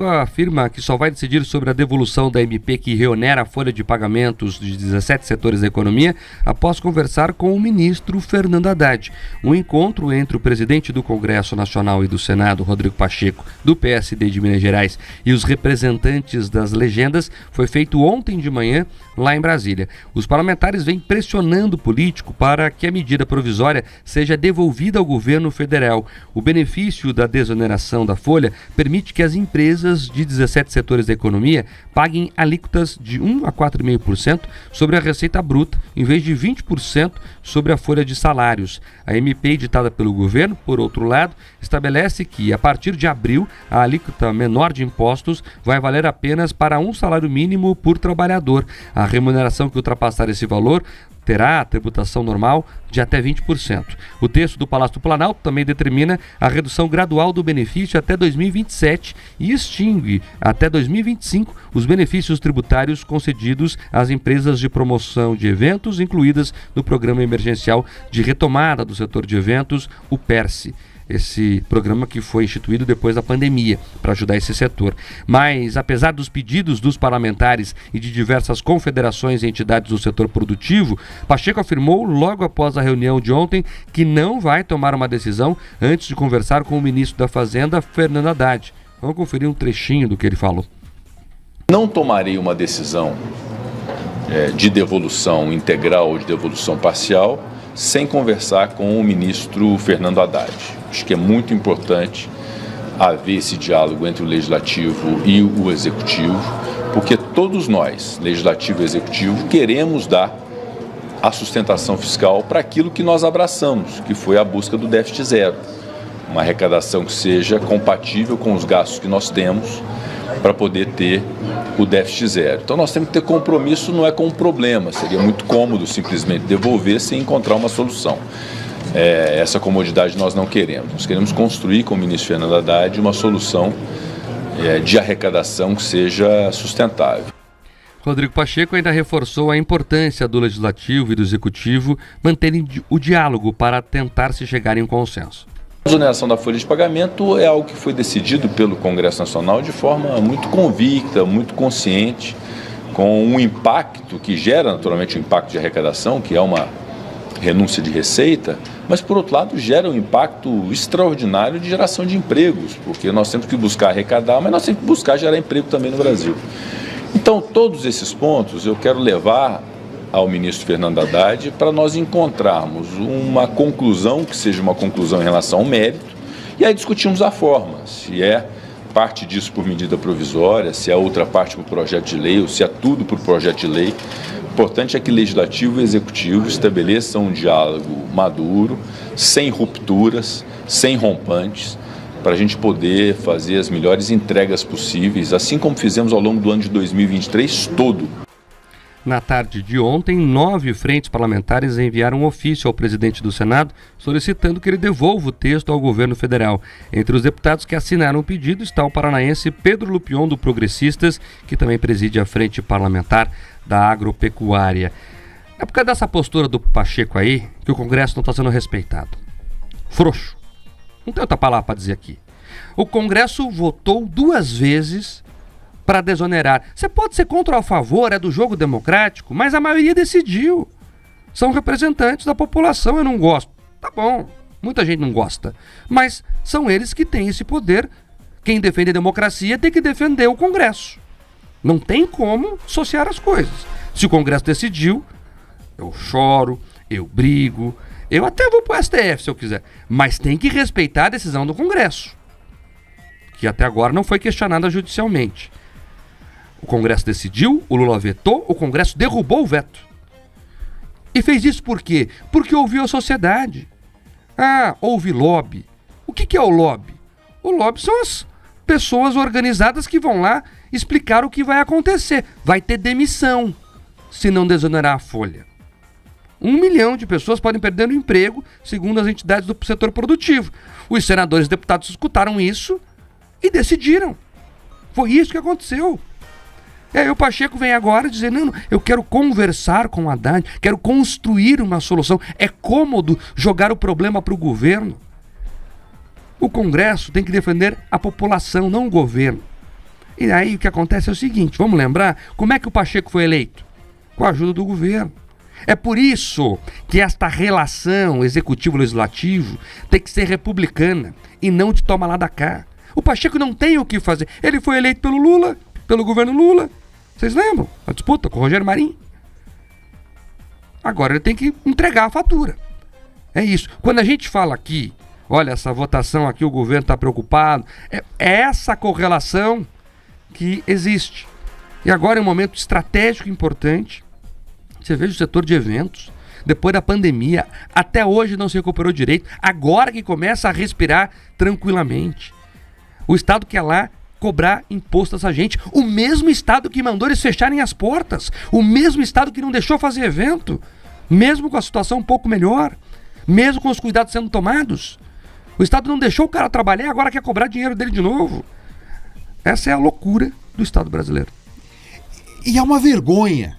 Afirma que só vai decidir sobre a devolução da MP que reonera a folha de pagamentos de 17 setores da economia após conversar com o ministro Fernando Haddad. Um encontro entre o presidente do Congresso Nacional e do Senado, Rodrigo Pacheco, do PSD de Minas Gerais, e os representantes das legendas foi feito ontem de manhã lá em Brasília. Os parlamentares vêm pressionando o político para que a medida provisória seja devolvida ao governo federal. O benefício da desoneração da folha permite que as empresas de 17 setores da economia paguem alíquotas de 1 a 4,5% sobre a receita bruta, em vez de 20% sobre a folha de salários. A MP editada pelo governo, por outro lado, estabelece que, a partir de abril, a alíquota menor de impostos vai valer apenas para um salário mínimo por trabalhador. A remuneração que ultrapassar esse valor terá a tributação normal de até 20%. O texto do Palácio do Planalto também determina a redução gradual do benefício até 2027 e extingue até 2025 os benefícios tributários concedidos às empresas de promoção de eventos incluídas no Programa Emergencial de Retomada do Setor de Eventos, o PERSE. Esse programa que foi instituído depois da pandemia para ajudar esse setor. Mas, apesar dos pedidos dos parlamentares e de diversas confederações e entidades do setor produtivo, Pacheco afirmou logo após a reunião de ontem que não vai tomar uma decisão antes de conversar com o ministro da Fazenda, Fernando Haddad. Vamos conferir um trechinho do que ele falou. Não tomarei uma decisão de devolução integral ou de devolução parcial sem conversar com o ministro Fernando Haddad. Acho que é muito importante haver esse diálogo entre o Legislativo e o Executivo, porque todos nós, Legislativo e Executivo, queremos dar a sustentação fiscal para aquilo que nós abraçamos, que foi a busca do déficit zero. Uma arrecadação que seja compatível com os gastos que nós temos para poder ter o déficit zero. Então nós temos que ter compromisso, não é com um problema, seria muito cômodo simplesmente devolver sem encontrar uma solução. Essa comodidade nós não queremos. Nós queremos construir com o ministro Fernando Haddad uma solução de arrecadação que seja sustentável. Rodrigo Pacheco ainda reforçou a importância do Legislativo e do Executivo manterem o diálogo para tentar se chegar em um consenso. A desoneração da folha de pagamento é algo que foi decidido pelo Congresso Nacional de forma muito convicta, muito consciente, com um impacto que gera naturalmente um impacto de arrecadação, que é uma renúncia de receita, mas por outro lado gera um impacto extraordinário de geração de empregos, porque nós temos que buscar arrecadar, mas nós temos que buscar gerar emprego também no Brasil. Então todos esses pontos eu quero levar ao ministro Fernando Haddad para nós encontrarmos uma conclusão que seja uma conclusão em relação ao mérito e aí discutimos a forma, se é parte disso por medida provisória, se é outra parte por projeto de lei ou se é tudo por projeto de lei. O importante é que Legislativo e Executivo estabeleçam um diálogo maduro, sem rupturas, sem rompantes, para a gente poder fazer as melhores entregas possíveis, assim como fizemos ao longo do ano de 2023 todo. Na tarde de ontem, 9 frentes parlamentares enviaram um ofício ao presidente do Senado solicitando que ele devolva o texto ao governo federal. Entre os deputados que assinaram o pedido está o paranaense Pedro Lupion, do Progressistas, que também preside a frente parlamentar da agropecuária. É por causa dessa postura do Pacheco aí que o Congresso não está sendo respeitado. Frouxo. Não tem outra palavra para dizer aqui. O Congresso votou 2 vezes para desonerar. Você pode ser contra ou a favor, é do jogo democrático, mas a maioria decidiu. São representantes da população, eu não gosto. Tá bom, muita gente não gosta. Mas são eles que têm esse poder. Quem defende a democracia tem que defender o Congresso. Não tem como associar as coisas. Se o Congresso decidiu, eu choro, eu brigo, eu até vou pro STF se eu quiser. Mas tem que respeitar a decisão do Congresso, que até agora não foi questionada judicialmente. O Congresso decidiu, o Lula vetou, o Congresso derrubou o veto. E fez isso por quê? Porque ouviu a sociedade. Houve lobby. O que é o lobby? O lobby são as pessoas organizadas que vão lá explicar o que vai acontecer. Vai ter demissão se não desonerar a folha. 1 milhão de pessoas podem perder o emprego, segundo as entidades do setor produtivo. Os senadores e deputados escutaram isso e decidiram. Foi isso que aconteceu. E aí o Pacheco vem agora dizer, não, eu quero conversar com o Haddad, quero construir uma solução. É cômodo jogar o problema para o governo. O Congresso tem que defender a população, não o governo. E aí o que acontece é o seguinte, vamos lembrar como é que o Pacheco foi eleito? Com a ajuda do governo. É por isso que esta relação executivo-legislativo tem que ser republicana e não de toma lá da cá. O Pacheco não tem o que fazer. Ele foi eleito pelo Lula, pelo governo Lula. Vocês lembram? A disputa com o Rogério Marinho. Agora ele tem que entregar a fatura. É isso. Quando a gente fala aqui, olha, essa votação aqui, o governo está preocupado, é essa correlação que existe. E agora é um momento estratégico importante. Você veja o setor de eventos, depois da pandemia, até hoje não se recuperou direito, agora que começa a respirar tranquilamente. O Estado quer lá cobrar imposto dessa gente, o mesmo Estado que mandou eles fecharem as portas, o mesmo Estado que não deixou fazer evento, mesmo com a situação um pouco melhor, mesmo com os cuidados sendo tomados. O Estado não deixou o cara trabalhar e agora quer cobrar dinheiro dele de novo. Essa é a loucura do Estado brasileiro. E é uma vergonha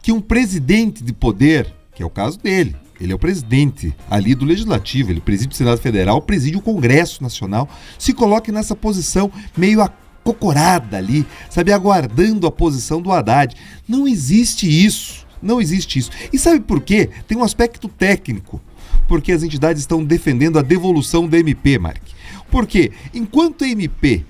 que um presidente de poder, que é o caso dele, ele é o presidente ali do Legislativo, ele preside o Senado Federal, preside o Congresso Nacional, se coloque nessa posição meio acocorada ali, sabe, aguardando a posição do Haddad. Não existe isso. E sabe por quê? Tem um aspecto técnico, porque as entidades estão defendendo a devolução da MP, Mark. Porque enquanto a MP,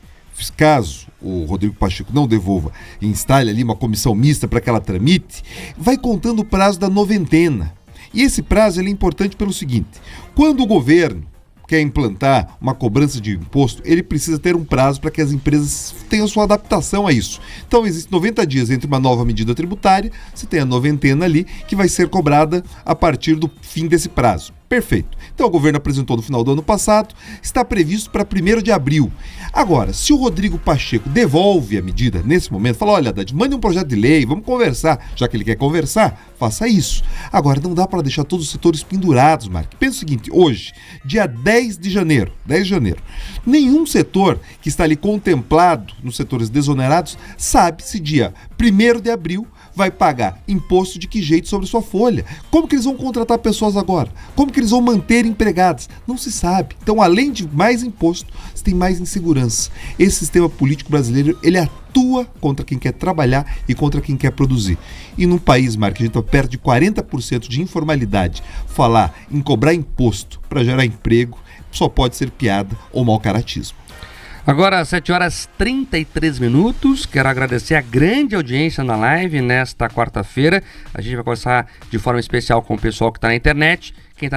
caso o Rodrigo Pacheco não devolva e instale ali uma comissão mista para que ela tramite, vai contando o prazo da noventena. E esse prazo ele é importante pelo seguinte: quando o governo quer implantar uma cobrança de imposto, ele precisa ter um prazo para que as empresas tenham sua adaptação a isso. Então, existem 90 dias entre uma nova medida tributária, você tem a noventena ali, que vai ser cobrada a partir do fim desse prazo. Perfeito. Então, o governo apresentou no final do ano passado, está previsto para 1º de abril. Agora, se o Rodrigo Pacheco devolve a medida nesse momento, fala, olha, Haddad, mande um projeto de lei, vamos conversar. Já que ele quer conversar, faça isso. Agora, não dá para deixar todos os setores pendurados, Mark. Pensa o seguinte, hoje, dia 10 de janeiro, nenhum setor que está ali contemplado nos setores desonerados sabe se dia 1º de abril vai pagar imposto de que jeito sobre sua folha. Como que eles vão contratar pessoas agora? Como que eles vão manter empregados? Não se sabe. Então, além de mais imposto, você tem mais insegurança. Esse sistema político brasileiro, ele atua contra quem quer trabalhar e contra quem quer produzir. E num país, Mark, que a gente está perto de 40% de informalidade, falar em cobrar imposto para gerar emprego só pode ser piada ou mau caratismo. Agora, 7h33. Quero agradecer a grande audiência na live nesta quarta-feira. A gente vai conversar de forma especial com o pessoal que está na internet. Quem tá